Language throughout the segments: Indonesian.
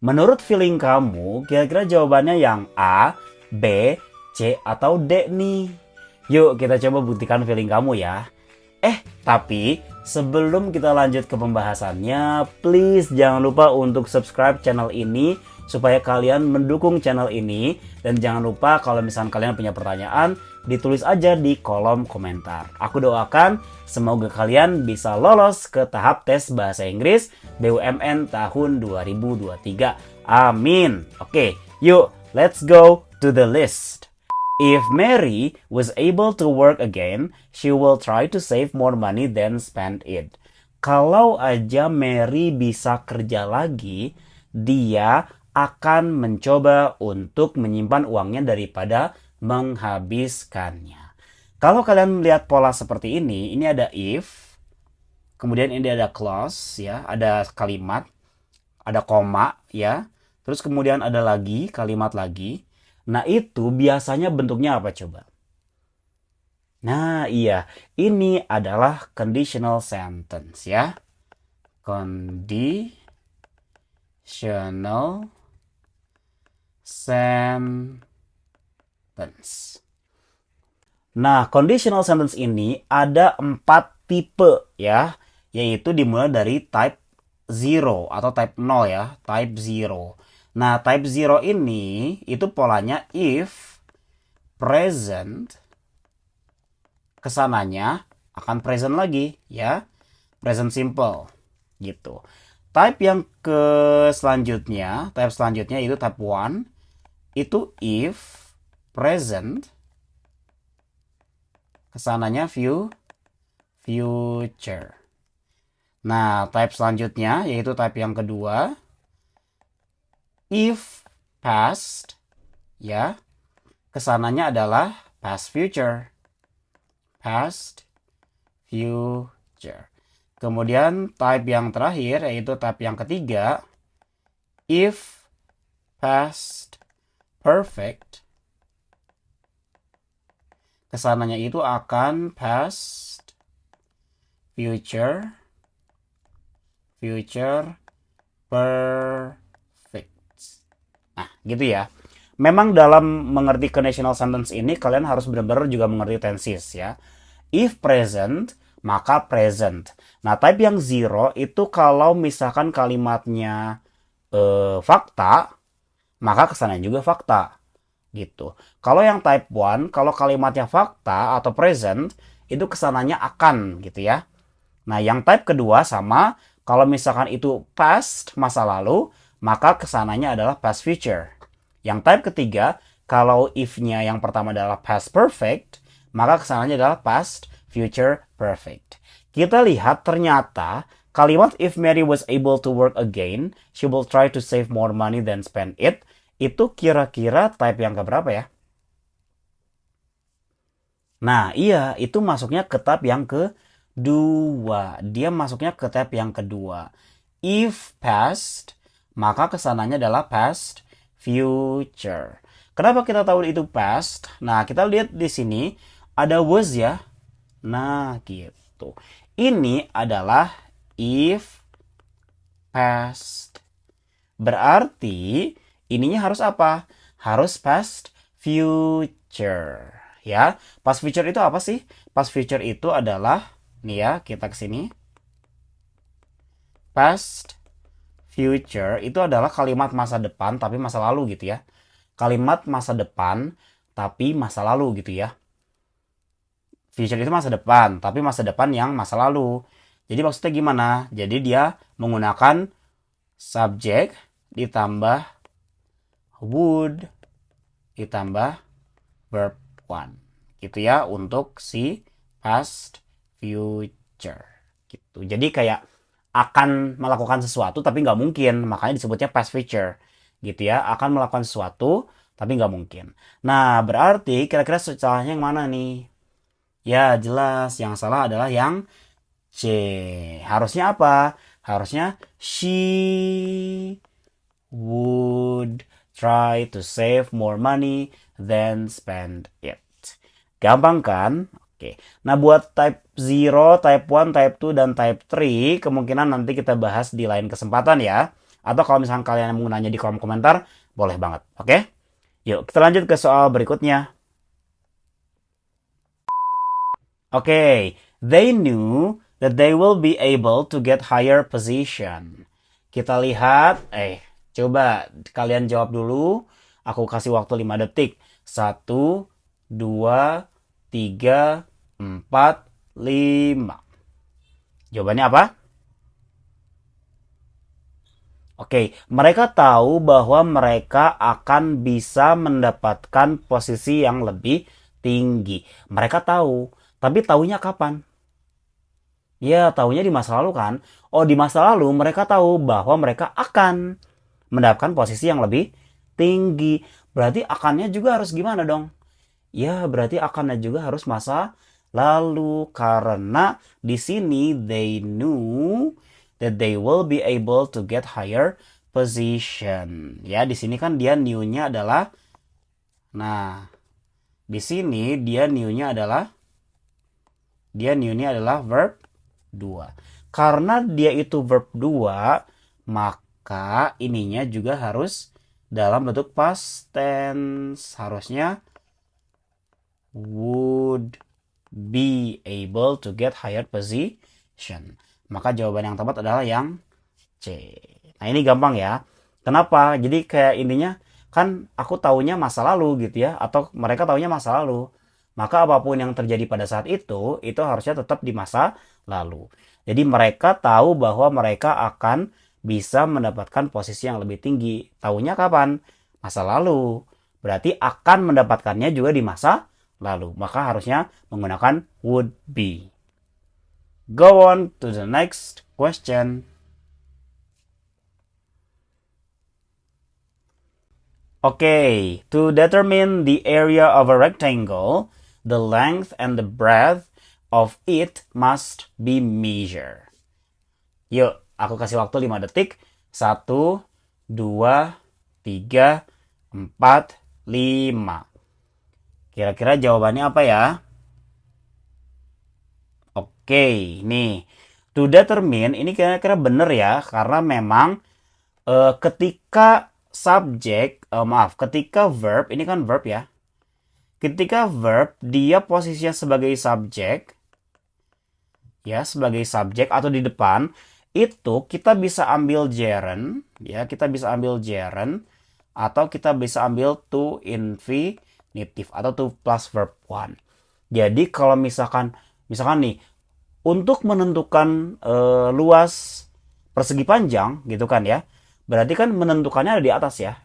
Menurut feeling kamu, kira-kira jawabannya yang A, B, C, atau D nih? Yuk kita coba buktikan feeling kamu ya. Tapi sebelum kita lanjut ke pembahasannya, please jangan lupa untuk subscribe channel ini supaya kalian mendukung channel ini. Dan jangan lupa kalau misalnya kalian punya pertanyaan, ditulis aja di kolom komentar. Aku doakan semoga kalian bisa lolos ke tahap tes bahasa Inggris BUMN tahun 2023. Amin. Oke, yuk let's go to the list. If Mary was able to work again, she will try to save more money than spend it. Kalau aja Mary bisa kerja lagi, dia akan mencoba untuk menyimpan uangnya daripada menghabiskannya. Kalau kalian melihat pola seperti ini ada if, kemudian ini ada clause ya, ada kalimat, ada koma ya, terus kemudian ada lagi kalimat lagi. Nah, itu biasanya bentuknya apa coba? Nah, iya. Ini adalah conditional sentence ya. Conditional sentence. Nah, conditional sentence ini ada 4 tipe ya. Yaitu dimulai dari type 0 atau type 0 ya. Type 0. Nah, type 0 ini itu polanya if present, kesananya akan present lagi ya, present simple gitu. Type yang type selanjutnya itu type 1, itu if present, kesananya future. Nah, type selanjutnya yaitu type yang kedua, if past, ya, kesananya adalah past future. Past future. Kemudian type yang terakhir, yaitu type yang ketiga, if past perfect, kesananya itu akan past future perfect. Nah, gitu ya. Memang dalam mengerti conditional sentence ini kalian harus benar-benar juga mengerti tenses ya. If present, maka present. Nah, type yang 0 itu kalau misalkan kalimatnya fakta, maka kesannya juga fakta. Gitu. Kalau yang type 1, kalau kalimatnya fakta atau present, itu kesananya akan gitu ya. Nah, yang type kedua sama, kalau misalkan itu past, masa lalu, maka kesananya adalah past future. Yang type ketiga, kalau if-nya yang pertama adalah past perfect, maka kesananya adalah past future perfect. Kita lihat ternyata kalimat if Mary was able to work again, she will try to save more money than spend it. Itu kira-kira type yang keberapa ya? Nah, iya, itu masuknya ke type yang kedua. Dia masuknya ke type yang kedua. If past, maka kesananya adalah past future. Kenapa kita tahu itu past? Nah, kita lihat di sini ada was ya. Nah, gitu. Ini adalah if past. Berarti ininya harus apa? Harus past future. Ya, past future itu apa sih? Past future itu adalah, nih ya, kita ke sini. Past future itu adalah kalimat masa depan tapi masa lalu gitu ya. Kalimat masa depan tapi masa lalu gitu ya. Future itu masa depan tapi masa depan yang masa lalu. Jadi maksudnya gimana? Jadi dia menggunakan subjek ditambah would ditambah verb one gitu ya untuk si past future gitu. Jadi kayak akan melakukan sesuatu tapi nggak mungkin, makanya disebutnya past future gitu ya. Akan melakukan sesuatu tapi nggak mungkin. Nah, berarti kira-kira salahnya yang mana nih? Ya, jelas yang salah adalah yang C. Harusnya apa? Harusnya she would try to save more money than spend it. Gampang kan? Oke. Nah, buat type 0, type 1, type 2, dan type 3, kemungkinan nanti kita bahas di lain kesempatan ya. Atau kalau misalkan kalian mau nanya di kolom komentar, boleh banget. Oke? Yuk, kita lanjut ke soal berikutnya. Oke, they knew that they will be able to get higher position. Kita lihat, coba kalian jawab dulu. Aku kasih waktu 5 detik. 1, 2, 3, 4, 5. Jawabannya apa? Oke, mereka tahu bahwa mereka akan bisa mendapatkan posisi yang lebih tinggi. Mereka tahu, tapi tahunya kapan? Ya, tahunya di masa lalu kan? Oh, di masa lalu mereka tahu bahwa mereka akan mendapatkan posisi yang lebih tinggi. Berarti akannya juga harus gimana dong? Ya, berarti akannya juga harus masa lalu karena di sini they knew that they will be able to get higher position. Ya, di sini kan dia knew-nya adalah di sini dia knew-nya adalah verb 2. Karena dia itu verb 2, maka ininya juga harus dalam bentuk past tense. Harusnya would be able to get higher position. Maka jawaban yang tepat adalah yang C. Nah, ini gampang ya. Kenapa? Jadi kayak intinya kan aku taunya masa lalu gitu ya, atau mereka taunya masa lalu. Maka apapun yang terjadi pada saat itu harusnya tetap di masa lalu. Jadi mereka tahu bahwa mereka akan bisa mendapatkan posisi yang lebih tinggi. Taunya kapan? Masa lalu. Berarti akan mendapatkannya juga di masa lalu. Maka harusnya menggunakan would be. Go on to the next question. Okay, to determine the area of a rectangle, the length and the breadth of it must be measured. Yuk, aku kasih waktu 5 detik. 1, 2, 3, 4, 5. Kira-kira jawabannya apa ya? Oke, nih. To determine, ini kira-kira bener ya. Karena memang ketika ketika verb, ini kan verb ya. Ketika verb, dia posisinya sebagai subjek, ya, sebagai subjek atau di depan, itu kita bisa ambil gerund, ya, kita bisa ambil gerund, atau kita bisa ambil to infinitive, atau to plus verb 1. Jadi kalau misalkan nih, untuk menentukan luas persegi panjang, gitu kan ya, berarti kan menentukannya ada di atas ya,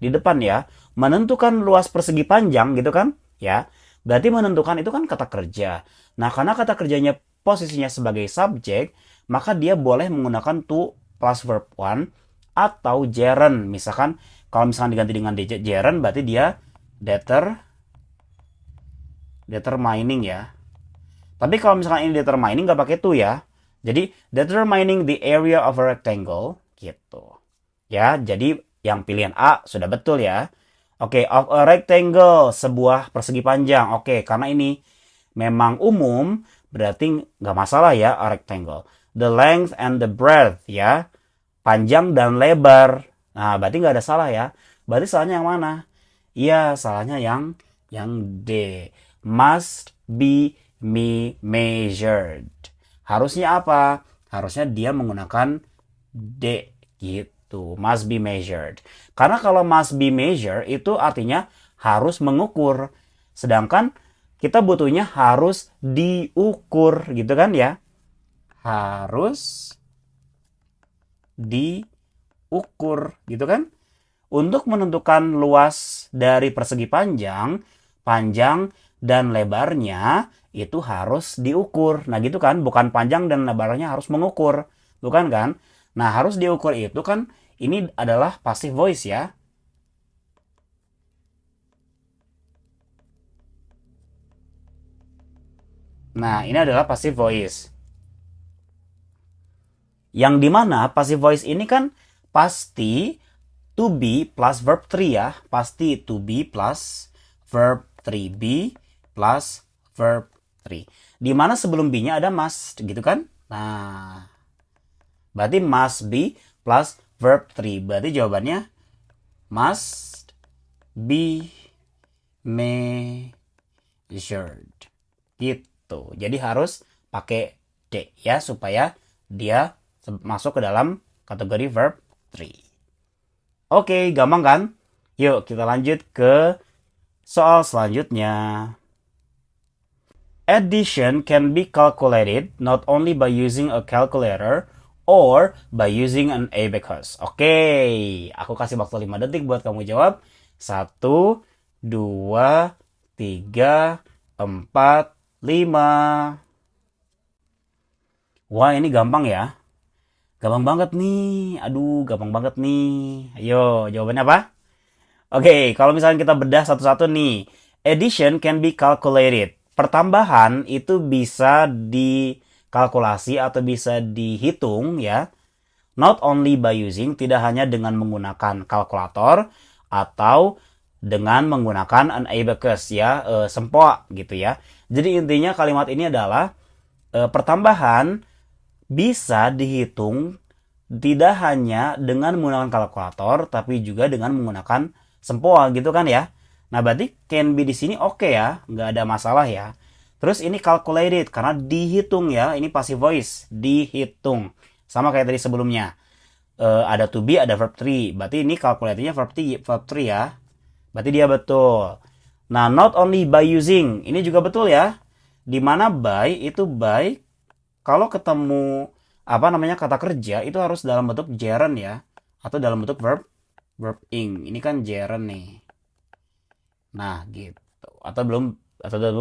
di depan ya. Menentukan luas persegi panjang gitu kan, ya. Berarti menentukan itu kan kata kerja. Nah, karena kata kerjanya posisinya sebagai subjek, maka dia boleh menggunakan to plus verb 1 atau gerund. Misalkan, kalau misalkan diganti dengan gerund, berarti dia determining ya. Tapi kalau misalkan ini determining nggak pakai to ya. Jadi, determining the area of a rectangle, gitu. Ya, jadi yang pilihan A sudah betul ya. Oke, of a rectangle, sebuah persegi panjang. Oke, karena ini memang umum, berarti nggak masalah ya, a rectangle. The length and the breadth, ya. Panjang dan lebar. Nah, berarti nggak ada salah ya. Berarti salahnya yang mana? Iya, salahnya yang D. Must be measured. Harusnya apa? Harusnya dia menggunakan D gitu. Must be measured. Karena kalau must be measured itu artinya harus mengukur. Sedangkan kita butuhnya harus diukur gitu kan ya. Harus diukur gitu kan. Untuk menentukan luas dari persegi panjang, dan lebarnya itu harus diukur. Nah gitu kan, bukan panjang dan lebarnya harus mengukur. Bukan kan? Nah harus diukur itu kan, ini adalah passive voice ya. Nah ini adalah passive voice. Yang dimana passive voice ini kan pasti to be plus verb 3 ya. Pasti to be plus verb 3. Be plus verb 3. Dimana sebelum be-nya ada must gitu kan. Nah, berarti must be plus verb 3. Berarti jawabannya must be measured. Gitu. Jadi harus pakai D ya supaya dia masuk ke dalam kategori verb 3. Oke, gampang kan? Yuk kita lanjut ke soal selanjutnya. Addition can be calculated not only by using a calculator or by using an abacus. Oke, aku kasih waktu 5 detik buat kamu jawab. 1, 2, 3, 4, 5. Wah, ini gampang ya. Gampang banget nih. Aduh, gampang banget nih. Ayo, jawabannya apa? Oke, kalau misalnya kita bedah satu-satu nih. Addition can be calculated. Pertambahan itu bisa dikalkulasi atau bisa dihitung ya. Not only by using, tidak hanya dengan menggunakan kalkulator atau dengan menggunakan an abacus ya, sempoa gitu ya. Jadi intinya kalimat ini adalah pertambahan bisa dihitung tidak hanya dengan menggunakan kalkulator tapi juga dengan menggunakan sempoa gitu kan ya. Nah, berarti can be di sini oke ya, nggak ada masalah ya. Terus ini calculated karena dihitung ya, ini passive voice, dihitung. Sama kayak tadi sebelumnya. Ada to be, ada verb 3. Berarti ini calculatednya verb 3 ya. Berarti dia betul. Nah, not only by using, ini juga betul ya. Dimana by itu by kalau ketemu kata kerja itu harus dalam bentuk gerund ya, atau dalam bentuk verb ing. Ini kan gerund nih. Nah, gitu. Atau dalam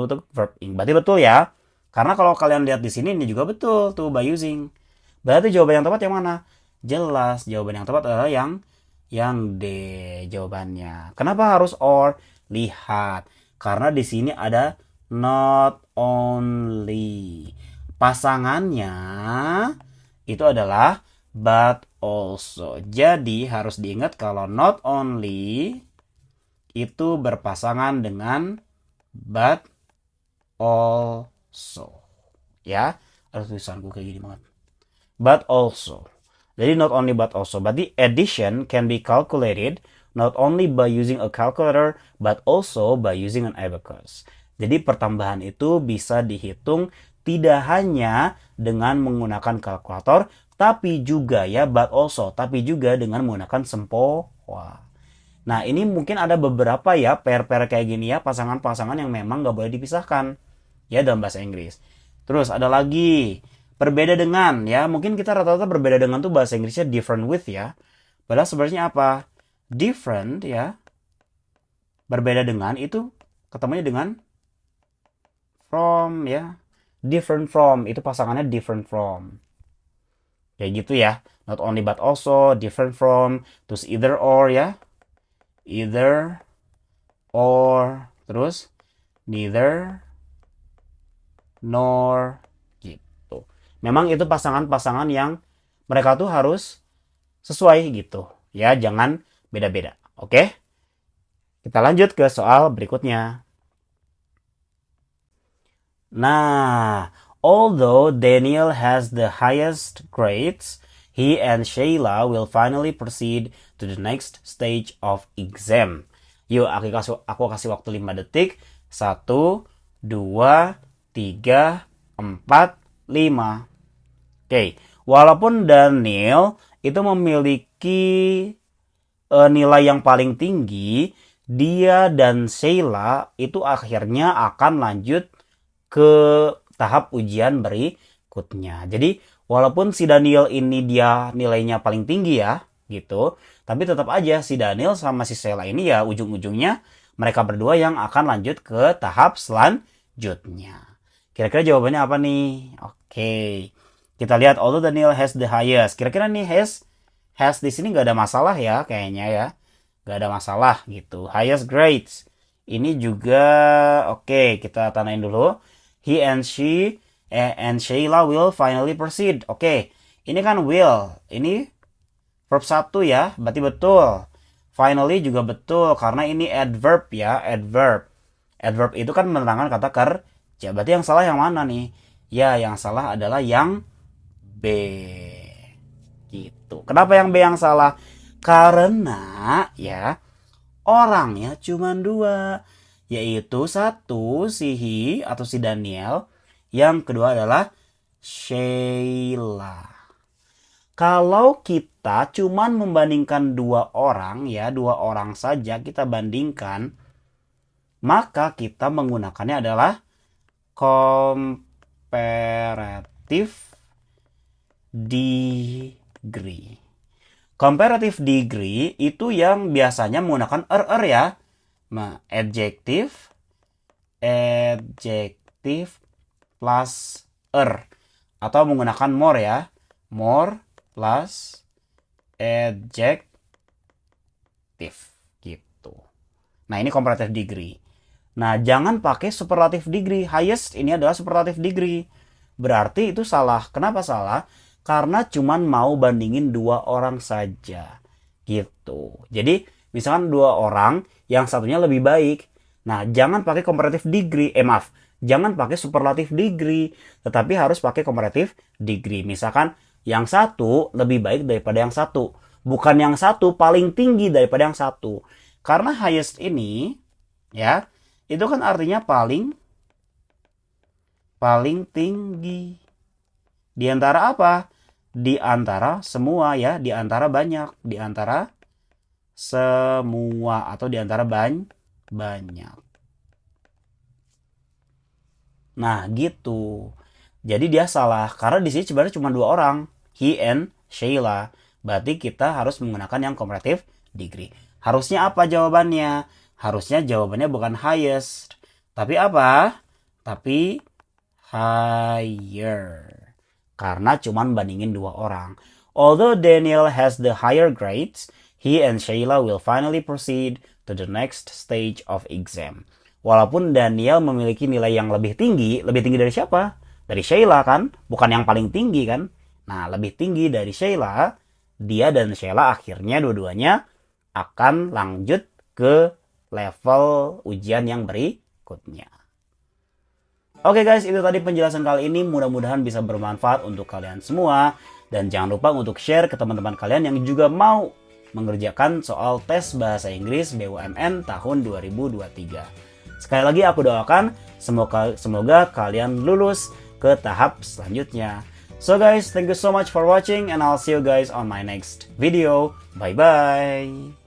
bentuk verb ing. Berarti betul ya. Karena kalau kalian lihat di sini ini juga betul tuh by using. Berarti jawaban yang tepat yang mana? Jelas, jawaban yang tepat adalah yang D jawabannya. Kenapa harus or? Lihat. Karena di sini ada not only. Pasangannya itu adalah but also. Jadi harus diingat kalau not only itu berpasangan dengan but also. Ya, harus tulisanku kayak gini banget. But also. Jadi not only but also. Berarti addition can be calculated not only by using a calculator but also by using an abacus. Jadi pertambahan itu bisa dihitung tidak hanya dengan menggunakan kalkulator tapi juga ya but also, tapi juga dengan menggunakan sempoa. Nah, ini mungkin ada beberapa ya pair-pair kayak gini ya, pasangan-pasangan yang memang nggak boleh dipisahkan ya dalam bahasa Inggris. Terus ada lagi berbeda dengan ya, mungkin kita rata-rata berbeda dengan tuh bahasa Inggrisnya different with ya. Padahal sebenarnya apa? Different ya. Berbeda dengan itu ketemunya dengan from ya. Different from itu pasangannya different from. Kayak gitu ya. Not only but also, different from, terus either or ya. Either or, terus neither nor gitu. Memang itu pasangan-pasangan yang mereka tuh harus sesuai gitu. Ya, jangan beda-beda. Oke? Kita lanjut ke soal berikutnya. Nah, although Daniel has the highest grades, he and Sheila will finally proceed to the next stage of exam. Yuk, aku kasih waktu 5 detik. 1, 2, 3, 4, 5. Oke, walaupun Daniel itu memiliki nilai yang paling tinggi, dia dan Sheila itu akhirnya akan lanjut ke tahap ujian berikutnya. Jadi, walaupun si Daniel ini dia nilainya paling tinggi ya, gitu. Tapi tetap aja si Daniel sama si Sheila ini ya ujung-ujungnya mereka berdua yang akan lanjut ke tahap selanjutnya. Kira-kira jawabannya apa nih? Oke. Kita lihat although Daniel has the highest. Kira-kira nih has di sini nggak ada masalah ya kayaknya ya. Nggak ada masalah gitu. Highest grades. Ini juga oke, kita tandain dulu. He and Sheila will finally proceed. Oke. Ini kan will. Ini verb 1 ya, berarti betul. Finally juga betul, karena ini adverb ya, adverb. Adverb itu kan menerangkan kata kerja. Berarti yang salah yang mana nih? Ya, yang salah adalah yang B. Gitu. Kenapa yang B yang salah? Karena ya orangnya cuma dua, yaitu satu si He atau si Daniel, yang kedua adalah Sheila. Kalau kita cuman membandingkan dua orang ya, dua orang saja kita bandingkan, maka kita menggunakannya adalah comparative degree. Comparative degree itu yang biasanya menggunakan ya. Nah, adjective plus atau menggunakan more ya. More plus adjective gitu. Nah, ini comparative degree. Nah, jangan pakai superlative degree. Highest ini adalah superlative degree. Berarti itu salah. Kenapa salah? Karena cuman mau bandingin dua orang saja. Gitu. Jadi, misalkan dua orang, yang satunya lebih baik. Nah, jangan pakai comparative degree. Jangan pakai superlative degree. Tetapi harus pakai comparative degree. Misalkan, yang satu lebih baik daripada yang satu. Bukan yang satu paling tinggi daripada yang satu. Karena highest ini, ya, itu kan artinya paling tinggi. Di antara apa? Di antara semua ya, di antara banyak, di antara semua atau di antara banyak. Nah, gitu. Jadi dia salah karena di sini sebenarnya cuma dua orang, He and Sheila. Berarti kita harus menggunakan yang comparative degree. Harusnya apa jawabannya? Harusnya jawabannya bukan highest. Tapi apa? Tapi higher. Karena cuman bandingin dua orang. Although Daniel has the higher grades, he and Sheila will finally proceed to the next stage of exam. Walaupun Daniel memiliki nilai yang lebih tinggi dari siapa? Dari Sheila kan? Bukan yang paling tinggi kan? Nah, lebih tinggi dari Sheila, dia dan Sheila akhirnya dua-duanya akan lanjut ke level ujian yang berikutnya. Oke guys, itu tadi penjelasan kali ini. Mudah-mudahan bisa bermanfaat untuk kalian semua. Dan jangan lupa untuk share ke teman-teman kalian yang juga mau mengerjakan soal tes bahasa Inggris BUMN tahun 2023. Sekali lagi aku doakan semoga kalian lulus ke tahap selanjutnya. So guys, thank you so much for watching and I'll see you guys on my next video. Bye-bye.